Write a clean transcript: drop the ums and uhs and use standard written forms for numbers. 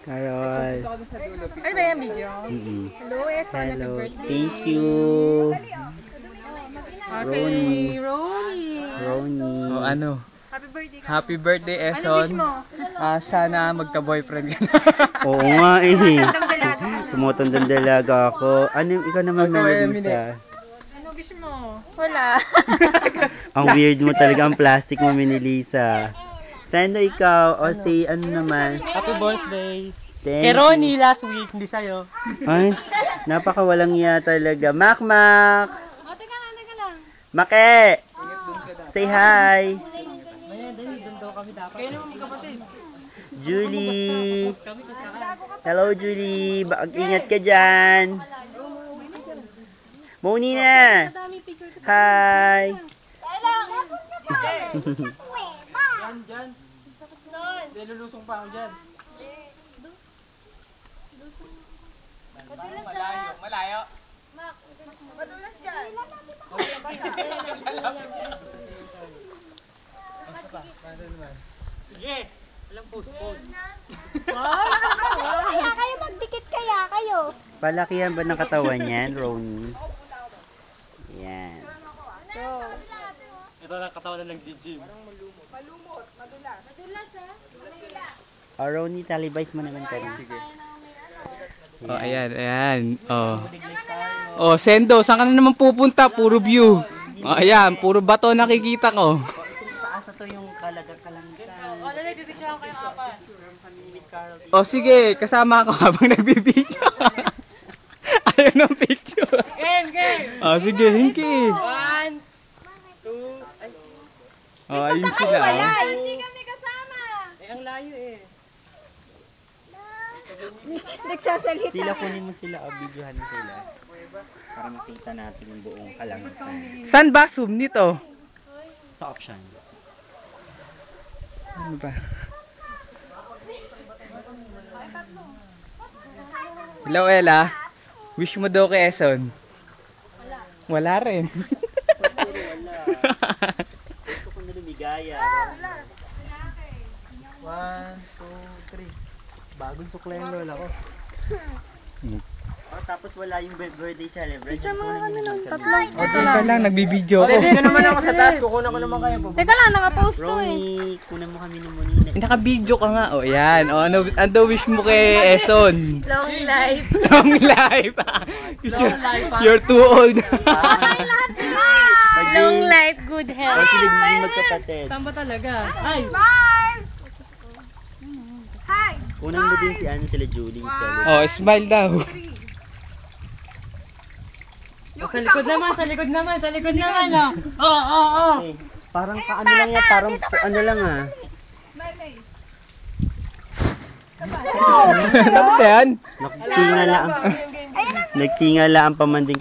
Carol. Ano ba yung video? Hello, Eson. Happy Hello. birthday. Thank you. Okay, Ronnie. Ronnie. O ano? Happy birthday ka. Happy birthday, Ano wish Eson. mo? Sana magka-boyfriend ka na. Oo nga eh. Tandang dalaga. Tumutundang dalaga ako. Ikaw naman, Ikaw, Melissa. Ano wish mo? Wala. Ang weird mo talaga, ang plastic mo, Melissa. Sendo ikaw, o say ano naman. Happy birthday. Thank Kay you. Ronnie last week, hindi sa'yo. Ay, napakawalang iya talaga. Mak! O, teka lang. Make! Say hi! Doon daw kami dapat. Kaya naman may kapatid. Julie! Hello, Julie! Ingat ka dyan! Moni na! Hi! Diyan. Hindi, lulusong pa ako dyan. Malayo. Madulas dyan. Sige. Walang post. Kaya kayo magdikit kayo. Palakihan ba ng katawan yan, Ronnie? Yan. Ito lang katawan na nag-gym. Ronnie, talibais mo naman kami. Sige. Oh, ayan. Oh, Sendo, saan ka na naman pupunta? Puro view. Oh, ayan, puro bato nakikita ko. Taas na to yung kalagak-kalangkan. O, lalay, bibidyohan ko yung apat. Oh, sige, kasama ako habang nagbibideo. Ayaw ng picture. Game! Oh, sige, hingi. 1, 2, Oh, ayun sila. Oh. Hindi kami kasama. ang layo eh. Nagsasalita. Sila, kunin mo sila, videohan mo sila. Para makita natin yung buong kalangkan. Saan ba zoom nito? Sa option. Ano ba? Hello, Ella. Wish mo daw kay Eson. Wala rin. Gusto ko na lumigaya. 1, 2, 3. Bagong sukla yung lola ko. Tapos wala yung birthday celebration. Picture mo kami ng tatlo. O, doon ka lang, nagbibideo ko. Dito naman ako sa taas, kukunan ko naman kayo. Teka lang, nakapost to eh. Ronnie, kunan mo kami ng muni. Naka-video ka nga. O, yan. O, ano wish mo kay Eson? Long life. Long life. You're too old. Long life, good health. Sila yung magkapatid. Saan ba talaga? Ay! Kunan mo din si sila Julie. Oh, smile daw. Sa likod naman. Oh. Parang paano lang yan, parang ano lang ah. Tapos yan? Nagtingala ang pamanding